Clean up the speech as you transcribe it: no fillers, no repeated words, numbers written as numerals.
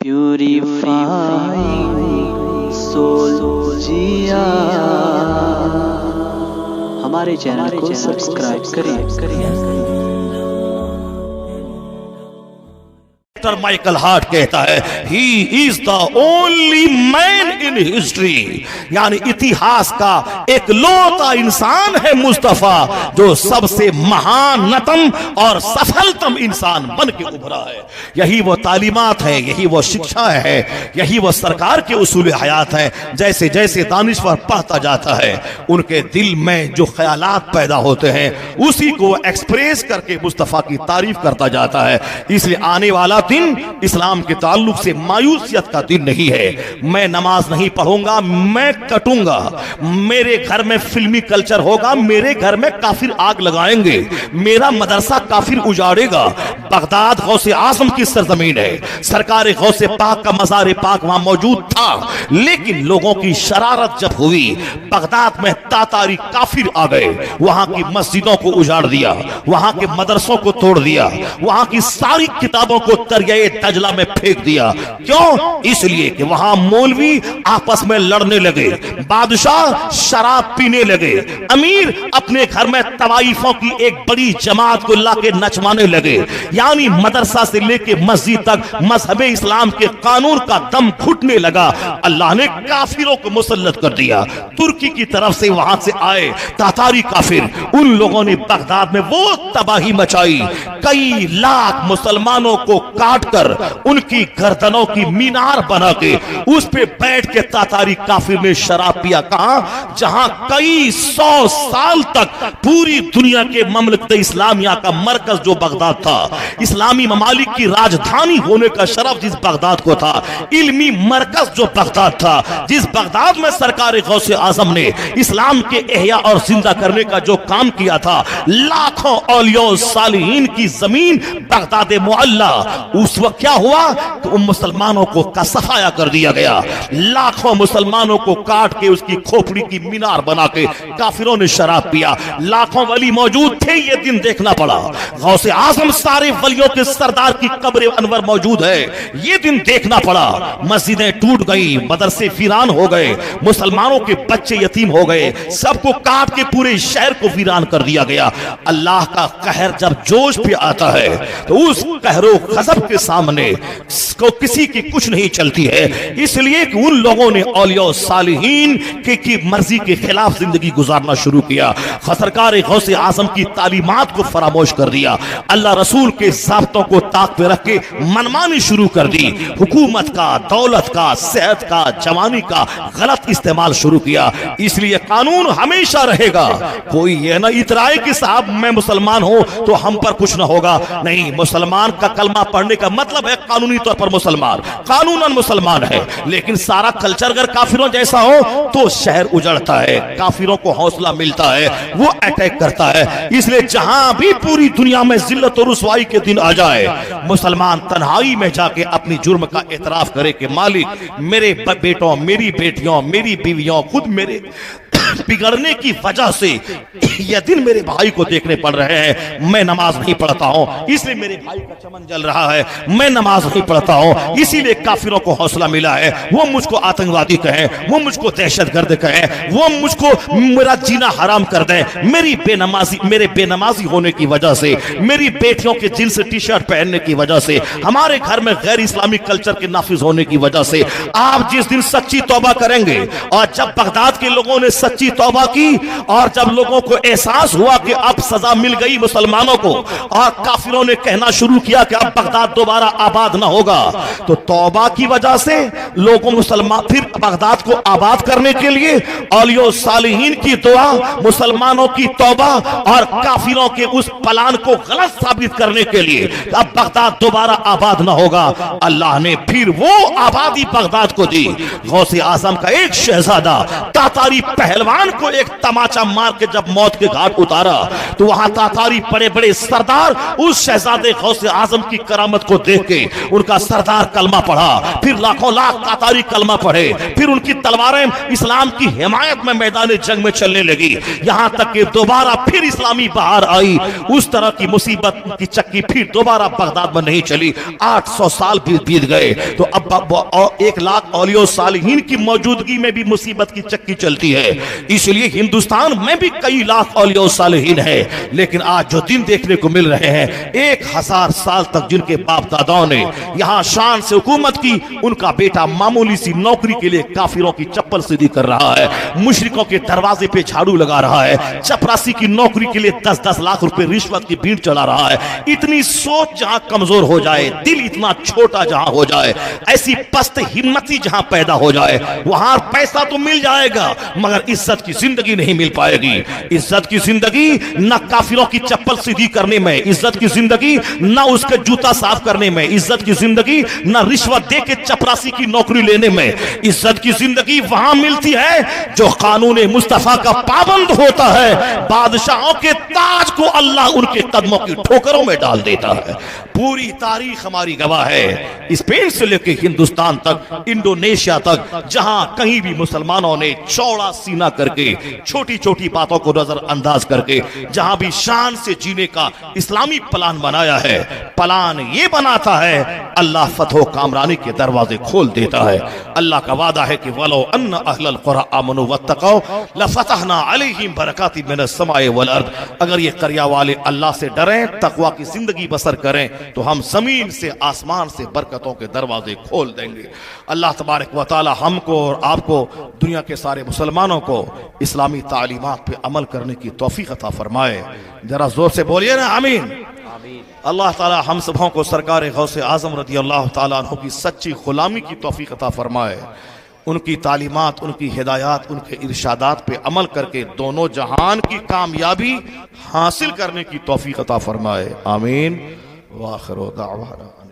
Purifying soul जिया। हमारे channel को subscribe करें। माइकल हार्ट कहता है he is the only man in history, यानी इतिहास का एक लौता इंसान है मुस्तफा जो सबसे महानतम और सफलतम इंसान बन के उभरा है। यही वो तालीमात है, यही वो शिक्षा है, यही वो सरकार के उसूल हयात है। जैसे जैसे दानिश्वर पढ़ता जाता है उनके दिल में जो ख्यालात पैदा होते हैं उसी को एक्सप्रेस करके मुस्तफा की तारीफ करता जाता है। इसलिए आने वाला दिन इस्लाम के ताल्लुक से मायूसियत का दिन नहीं है। मैं नमाज नहीं पढ़ूंगा, मैं कटूंगा, मेरे घर में फिल्मी कल्चर होगा, मेरे घर में काफिर आग लगाएंगे, मेरा मदरसा काफिर उजाड़ेगा। बगदाद गौसे आजम की सरजमीन है, सरकार गौसे पाक का मज़ार पाक वहां मौजूद था, लेकिन लोगों की शरारत जब हुई बगदाद में तातारी काफिर आ गए, वहां की मस्जिदों को उजाड़ दिया, वहां के मदरसों को तोड़ दिया, वहां की सारी किताबों को दरियाए दजला में फेंक दिया। क्यों? इसलिए कि वहां मौलवी आपस में लड़ने लगे, बादशाह शराब पीने लगे, अमीर अपने घर में तवाइफों की एक बड़ी जमात को लाके नचवाने लगे। यानी मदरसा से लेके मस्जिद तक मजहबे इस्लाम के कानून का दम घुटने लगा। अल्लाह ने काफिरों को मुसल्लत कर दिया। तुर्की की तरफ से वहां से आए तातारी काफिर, उन लोगों ने बगदाद में वो तबाही मचाई, कई लाख मुसलमानों को काट कर उनकी गर्दनों की मीनार बना के उस पे बैठ के तातारी काफिर ने शराब पिया। कहां? जहां कई 100 साल तक पूरी दुनिया के ममलकत इस्लामिया का मरकज जो बगदाद था, इस्लामी ममालिक की राजधानी होने का शरफ जिस बगदाद को था, इल्मी मरकज जो बगदाद था, जिस बगदाद में सरकार गौसे आजम ने इस्लाम के एहया और जिंदा करने का जो काम किया था, लाखों औलिया सालिहीन की जमीन बगदाद मुअल्ला, उस वक्त क्या हुआ तो उन मुसलमानों को का सफाया कर दिया गया। लाखों मुसलमानों को काट के उसकी खोपड़ी की मीनार बना के काफिरों ने शराब पिया। लाखों वली मौजूद थे, ये दिन देखना पड़ा। गौसे आजम सारे वलियों के सरदार की कब्र अनवर मौजूद है, ये दिन देखना पड़ा। मस्जिदें टूट गई, मदरसे वीरान हो गए, मुसलमानों के बच्चे यतीम हो गए, सबको काट के पूरे शहर को वीरान कर दिया गया। अल्लाह का कहर जब जोश पे आता है तो उस कहरो गजब के सामने को किसी की कुछ नहीं चलती है। इसलिए कि उन लोगों ने औलिया सालिहीन की मर्जी के खिलाफ जिंदगी गुजारना शुरू किया, सरकार गौसे आजम की तालीमात को फरामोश कर दिया, अल्लाह रसूल के ज़ाब्तों को ताक पे रख के मनमानी शुरू कर दी, हुकूमत का, दौलत का, सेहत का, जवानी का गलत इस्तेमाल शुरू किया। इसलिए कानून हमेशा रहेगा। कोई ये ना इतराए कि साहब मैं मुसलमान हूं तो हम पर कुछ ना होगा। नहीं, मुसलमान का कलमा पढ़ने का मतलब है कानूनी तौर पर मुसलमान, कानूनन मुसलमान है। लेकिन सारा कल्चर अगर काफिरों जैसा हो तो शहर उजड़ता है, काफिरों को हौसला मिलता है, वो अटैक करता है। इसलिए जहां भी पूरी दुनिया में जिल्लत और रुसवाई के दिन आ जाए, मुसलमान तन्हाई में जाके अपनी जुर्म का एतराफ करे कि मालिक मेरे बेटों, मेरी बेटियों, मेरी बीवियों, खुद मेरे बिगड़ने की वजह से यह दिन मेरे भाई को देखने पड़ रहे हैं। मैं नमाज नहीं पढ़ता हूं, इसलिए मेरे भाई का चमन जल रहा है। मैं नमाज नहीं पढ़ता हूं, इसीलिए काफिरों को हौसला मिला है। वो मुझको आतंकवादी कहें, वो मुझको दहशतगर्द कहें, वो मुझको मेरा जीना हराम कर दें, मेरे बेनमाजी होने की वजह से, मेरी बेटियों के जिन्स टी शर्ट पहनने की वजह से, हमारे घर में गैर इस्लामी कल्चर के नाफिज होने की वजह से। आप जिस दिन सच्ची तौबा करेंगे, और जब बगदाद के लोगों ने सच्ची तौबा की और जब लोगों को एहसास हुआ कि अब सजा मिल गई मुसलमानों को और काफिरों ने कहना शुरू किया कि अब बगदाद दोबारा आबाद ना होगा, तो तौबा की वजह से लोगों मुसलमान फिर बगदाद को आबाद करने के लिए औलिया सालिहीन की दुआ, मुसलमानों की तौबा और काफिरों के उस प्लान को गलत साबित करने के लिए अब बगदाद दोबारा आबाद ना होगा, अल्लाह ने फिर वो आबादी बगदाद को दी। गौसे आजम का एक शहजादा तातारी पहलवान पहलवान को एक तमाचा मार के जब मौत के घाट उतारा तो वहां तातारी बड़े बड़े सरदार उस शहजादे गौसे आजम की करामत को देख के उनका सरदार कलमा पढ़ा, फिर लाखों लाख तातारी कलमा पढ़े, फिर उनकी तलवारें इस्लाम की हिमायत में मैदान जंग में चलने लगी, यहां तक कि दोबारा फिर इस्लामी बहार आई। उस तरह की मुसीबत की चक्की फिर दोबारा बगदाद में नहीं चली। 800 साल भी बीत गए तो अब 1 लाख औलिया सालिहीन की मौजूदगी में भी मुसीबत की चक्की चलती है। इसलिए हिंदुस्तान में भी कई लाख औलिया सालिहीन है, लेकिन आज जो दिन देखने को मिल रहे हैं 1000 साल तक जिनके बाप दादाओं ने यहां शान से हुकूमत की, उनका बेटा मामूली सी नौकरी के लिए काफिरों की चप्पल सीधी कर रहा है, मुशरिकों के दरवाजे पे झाड़ू लगा रहा है, चपरासी की नौकरी के लिए 10-10 लाख रुपए रिश्वत की भीड़ चढ़ा रहा है। इतनी सोच जहां कमजोर हो जाए, दिल इतना छोटा जहां हो जाए, ऐसी पस्त हिम्मती जहां पैदा हो जाए, वहां पैसा तो मिल जाएगा मगर इज्जत की जिंदगी नहीं मिल पाएगी। इज्जत की जिंदगी न काफिरों की चप्पल सीधी करने में, इज्जत की जिंदगी न उसके जूता साफ करने में, इज्जत की जिंदगी न रिश्वत दे के चपरासी की नौकरी लेने में। इज्जत की जिंदगी वहां मिलती है जो कानून मुस्तफा का पाबंद होता है, बादशाहों के ताज को अल्लाह उनके कदमों की ठोकरों में डाल देता है। पूरी तारीख हमारी गवाह है, स्पेन से लेकर हिंदुस्तान तक, इंडोनेशिया तक, जहां कहीं भी मुसलमानों ने चौड़ा सीना करके, छोटी छोटी बातों को नजरअंदाज करके, जहां भी शान से जीने का इस्लामी प्लान बनाया है, प्लान ये बनाता है अल्लाह फतह कामरानी के दरवाजे खोल देता है। अल्लाह का वादा है कि वलो अन्न अहलल कुरा आमनु वत्तक़ौ लफतहना अलैहिम बरकातिन मिनस समाए वल अर्द। अगर ये करिया वाले अल्लाह से डरें, तकवा की जिंदगी बसर करें, तो हम जमीन से आसमान से बरकतों के दरवाजे खोल देंगे। अल्लाह तबारक व तआला हमको और आपको, दुनिया के सारे मुसलमानों को इस्लामी तालीमात पे अमल करने की तौफीक अता फरमाए। जरा जोर से बोलिए ना आमीन। अल्लाह ताला हम सबों को सरकार गौसे आजम रज़ी अल्लाह ताला अन्हु की सच्ची गुलामी की तौफीक अता फरमाए, उनकी तालीमात, उनकी हिदायत, उनके इरशादात पे अमल करके दोनों जहान की कामयाबी हासिल करने की तौफीक अता फरमाए। आमीन। व आखिर दावाना।